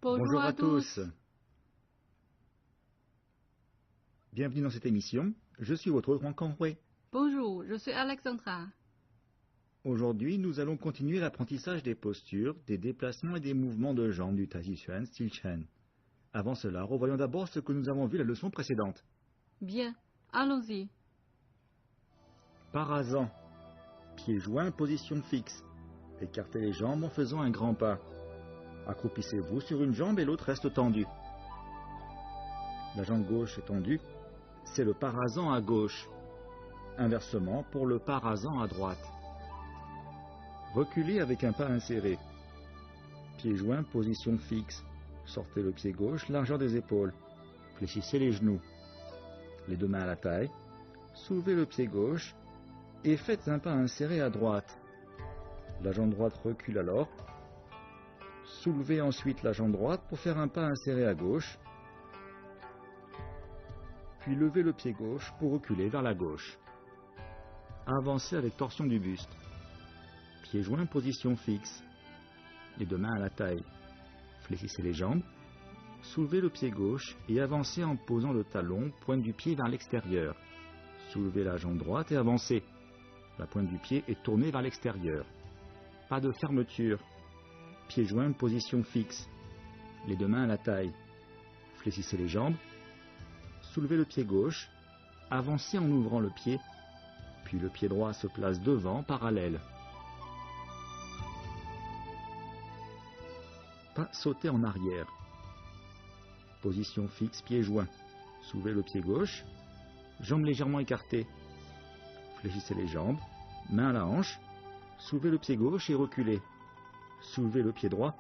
Bonjour à tous. Bienvenue dans cette émission. Je suis votre hôte Kanghui. Bonjour, je suis Alexandra. Aujourd'hui, nous allons continuer l'apprentissage des postures, des déplacements et des mouvements de jambes du Tai Chi Chuan Style Chen. Avant cela, revoyons d'abord ce que nous avons vu la leçon précédente. Bien, allons-y. Parazan. Pieds joints, position fixe. Écartez les jambes en faisant un grand pas. Accroupissez-vous sur une jambe et l'autre reste tendue. La jambe gauche est tendue. C'est le parazan à gauche. Inversement pour le parazan à droite. Reculez avec un pas inséré. Pieds joints, position fixe. Sortez le pied gauche, largeur des épaules. Fléchissez les genoux. Les deux mains à la taille. Soulevez le pied gauche et faites un pas inséré à droite. La jambe droite recule alors. Soulevez ensuite la jambe droite pour faire un pas inséré à gauche. Puis levez le pied gauche pour reculer vers la gauche. Avancez avec torsion du buste. Pieds joints, position fixe. Les deux mains à la taille. Fléchissez les jambes. Soulevez le pied gauche et avancez en posant le talon, pointe du pied vers l'extérieur. Soulevez la jambe droite et avancez. La pointe du pied est tournée vers l'extérieur. Pas de fermeture. Pieds joints, position fixe. Les deux mains à la taille. Fléchissez les jambes. Soulevez le pied gauche. Avancez en ouvrant le pied. Puis le pied droit se place devant, parallèle. Pas sauter en arrière. Position fixe, pieds joints. Soulevez le pied gauche. Jambes légèrement écartées. Fléchissez les jambes. Main à la hanche. Soulevez le pied gauche et reculez. Soulevez le pied droit.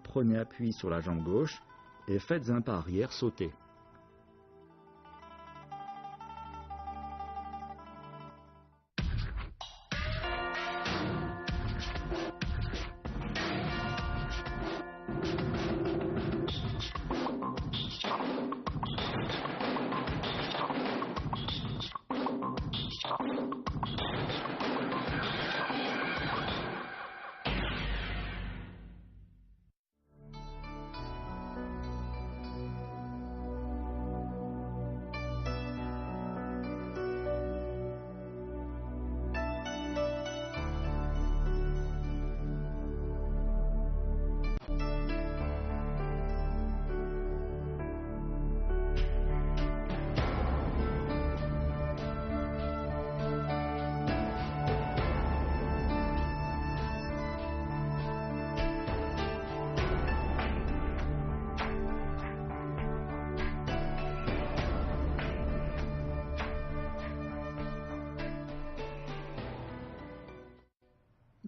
Prenez appui sur la jambe gauche et faites un pas arrière sauté.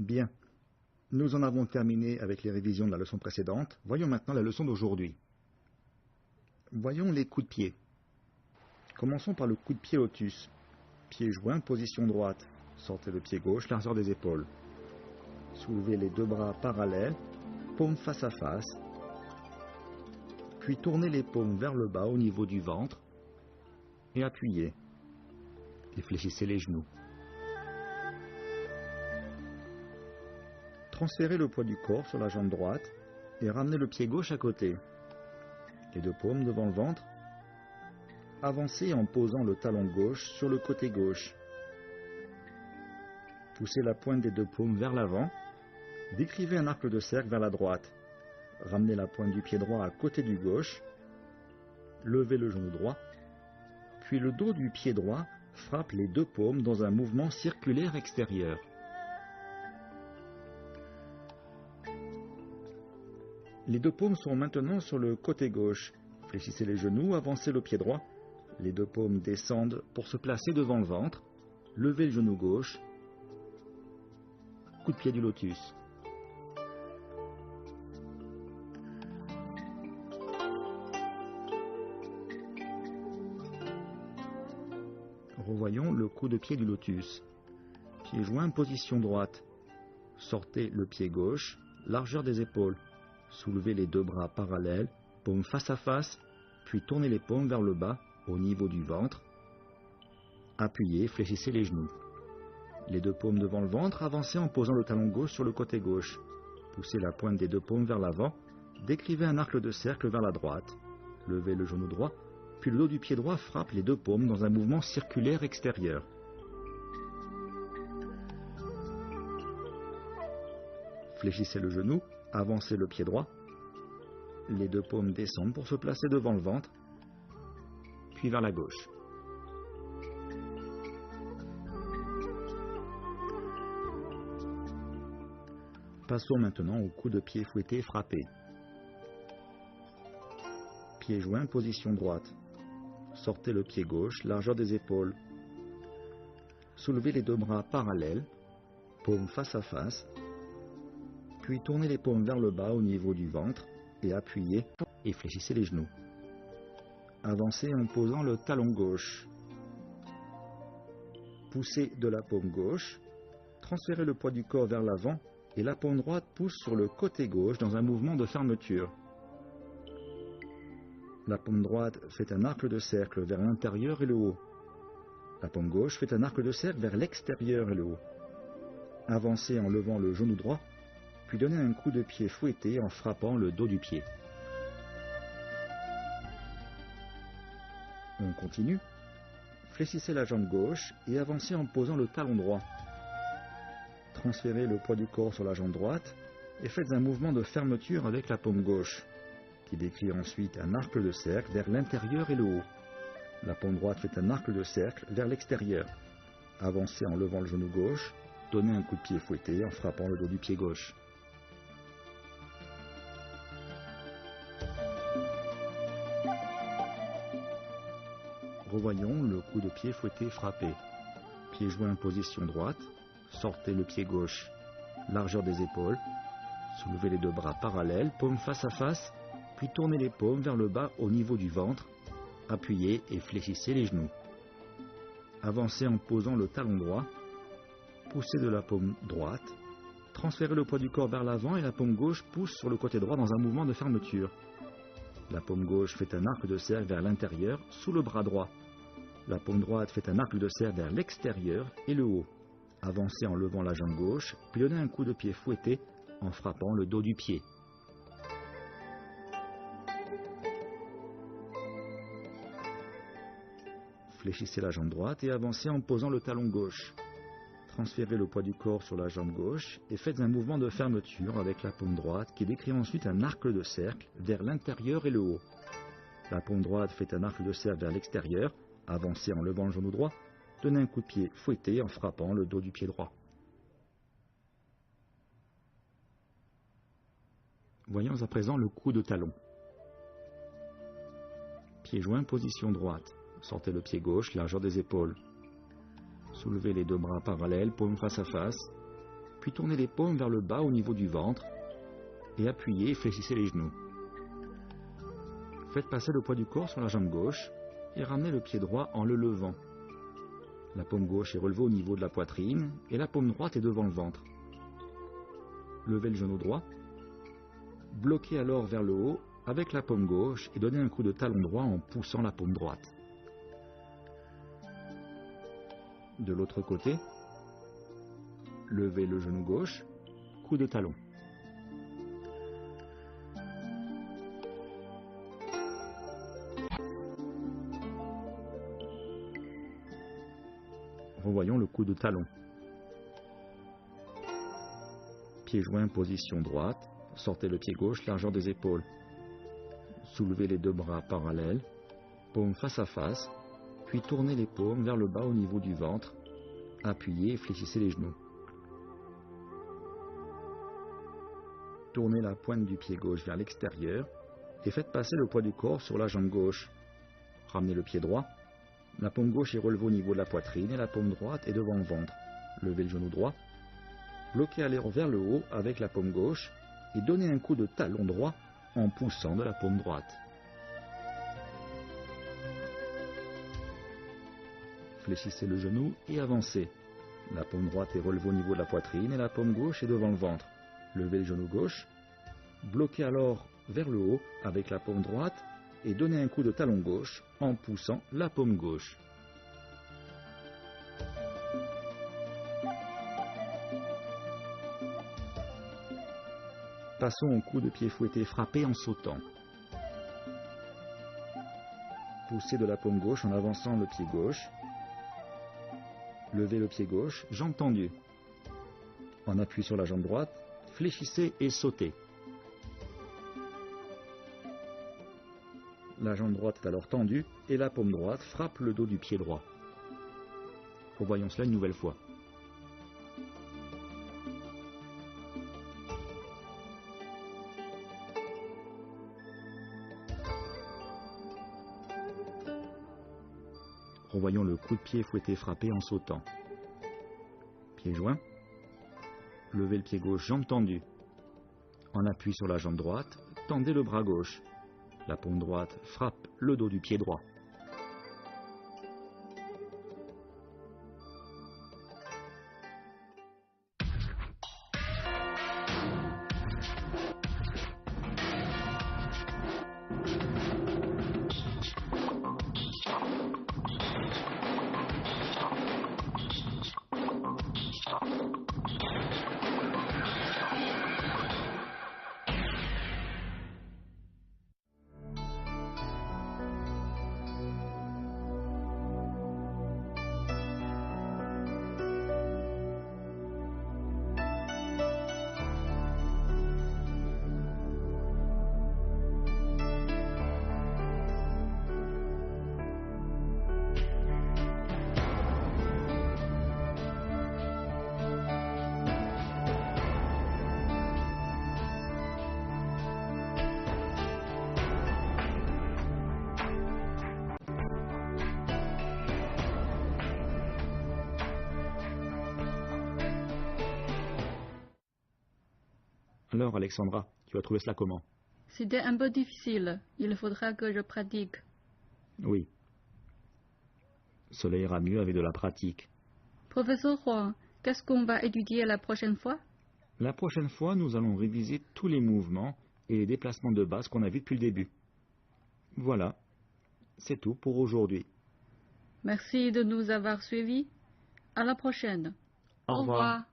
Bien, nous en avons terminé avec les révisions de la leçon précédente. Voyons maintenant la leçon d'aujourd'hui. Voyons les coups de pied. Commençons par le coup de pied lotus. Pieds joints, position droite. Sortez le pied gauche, largeur des épaules. Soulevez les deux bras parallèles, paumes face à face. Puis tournez les paumes vers le bas au niveau du ventre et appuyez. Et fléchissez les genoux. Transférez le poids du corps sur la jambe droite et ramenez le pied gauche à côté. Les deux paumes devant le ventre. Avancez en posant le talon gauche sur le côté gauche. Poussez la pointe des deux paumes vers l'avant. Décrivez un arc de cercle vers la droite. Ramenez la pointe du pied droit à côté du gauche. Levez le genou droit. Puis le dos du pied droit frappe les deux paumes dans un mouvement circulaire extérieur. Les deux paumes sont maintenant sur le côté gauche. Fléchissez les genoux, avancez le pied droit. Les deux paumes descendent pour se placer devant le ventre. Levez le genou gauche. Coup de pied du lotus. Revoyons le coup de pied du lotus. Pieds joints, position droite. Sortez le pied gauche, largeur des épaules. Soulevez les deux bras parallèles, paumes face à face, puis tournez les paumes vers le bas, au niveau du ventre. Appuyez, fléchissez les genoux. Les deux paumes devant le ventre, avancez en posant le talon gauche sur le côté gauche. Poussez la pointe des deux paumes vers l'avant, décrivez un arc de cercle vers la droite, levez le genou droit, puis le dos du pied droit frappe les deux paumes dans un mouvement circulaire extérieur. Fléchissez le genou, avancez le pied droit, les deux paumes descendent pour se placer devant le ventre, puis vers la gauche. Passons maintenant au coup de pied fouetté frappé. Pied joint, position droite. Sortez le pied gauche, largeur des épaules. Soulevez les deux bras parallèles, paumes face à face, puis tournez les paumes vers le bas au niveau du ventre et appuyez et fléchissez les genoux. Avancez en posant le talon gauche. Poussez de la paume gauche, transférez le poids du corps vers l'avant et la paume droite pousse sur le côté gauche dans un mouvement de fermeture. La paume droite fait un arc de cercle vers l'intérieur et le haut. La paume gauche fait un arc de cercle vers l'extérieur et le haut. Avancez en levant le genou droit, puis donnez un coup de pied fouetté en frappant le dos du pied. On continue. Fléchissez la jambe gauche et avancez en posant le talon droit. Transférez le poids du corps sur la jambe droite et faites un mouvement de fermeture avec la paume gauche, qui décrit ensuite un arc de cercle vers l'intérieur et le haut. La paume droite fait un arc de cercle vers l'extérieur. Avancez en levant le genou gauche, donnez un coup de pied fouetté en frappant le dos du pied gauche. Revoyons le coup de pied fouetté frappé. Pied joint position droite, sortez le pied gauche, largeur des épaules, soulevez les deux bras parallèles, paumes face à face, puis tournez les paumes vers le bas au niveau du ventre, appuyez et fléchissez les genoux. Avancez en posant le talon droit, poussez de la paume droite, transférez le poids du corps vers l'avant et la paume gauche pousse sur le côté droit dans un mouvement de fermeture. La paume gauche fait un arc de cercle vers l'intérieur sous le bras droit. La paume droite fait un arc de cercle vers l'extérieur et le haut. Avancez en levant la jambe gauche, puis donnez un coup de pied fouetté en frappant le dos du pied. Fléchissez la jambe droite et avancez en posant le talon gauche. Transférez le poids du corps sur la jambe gauche et faites un mouvement de fermeture avec la paume droite qui décrit ensuite un arc de cercle vers l'intérieur et le haut. La paume droite fait un arc de cercle vers l'extérieur. Avancez en levant le genou droit. Donnez un coup de pied fouetté en frappant le dos du pied droit. Voyons à présent le coup de talon. Pied joint, position droite. Sortez le pied gauche, largeur des épaules. Soulevez les deux bras parallèles, paumes face à face, puis tournez les paumes vers le bas au niveau du ventre et appuyez et fléchissez les genoux. Faites passer le poids du corps sur la jambe gauche et ramenez le pied droit en le levant. La paume gauche est relevée au niveau de la poitrine et la paume droite est devant le ventre. Levez le genou droit, bloquez alors vers le haut avec la paume gauche et donnez un coup de talon droit en poussant la paume droite. De l'autre côté, levez le genou gauche, coup de talon. Revoyons le coup de talon. Pied joint, position droite, sortez le pied gauche, largeur des épaules. Soulevez les deux bras parallèles, paumes face à face, puis tournez les paumes vers le bas au niveau du ventre, appuyez et fléchissez les genoux. Tournez la pointe du pied gauche vers l'extérieur et faites passer le poids du corps sur la jambe gauche. Ramenez le pied droit. La paume gauche est relevée au niveau de la poitrine et la paume droite est devant le ventre. Levez le genou droit. Bloquez à l'air vers le haut avec la paume gauche et donnez un coup de talon droit en poussant de la paume droite. Fléchissez le genou et avancez. La paume droite est relevée au niveau de la poitrine et la paume gauche est devant le ventre. Levez le genou gauche. Bloquez alors vers le haut avec la paume droite et donnez un coup de talon gauche en poussant la paume gauche. Passons au coup de pied fouetté frappé en sautant. Poussez de la paume gauche en avançant le pied gauche. Levez le pied gauche, jambe tendue. En appui sur la jambe droite, fléchissez et sautez. La jambe droite est alors tendue et la paume droite frappe le dos du pied droit. Revoyons cela une nouvelle fois. Revoyons le coup de pied fouetté frappé en sautant. Pied joint. Levez le pied gauche, jambe tendue. En appui sur la jambe droite, tendez le bras gauche. La paume droite frappe le dos du pied droit. Alors, Alexandra, tu as trouvé cela comment? C'était un peu difficile. Il faudra que je pratique. Oui. Cela ira mieux avec de la pratique. Professeur Huang, qu'est-ce qu'on va étudier la prochaine fois? La prochaine fois, nous allons réviser tous les mouvements et les déplacements de base qu'on a vus depuis le début. Voilà, c'est tout pour aujourd'hui. Merci de nous avoir suivis. À la prochaine. Au revoir.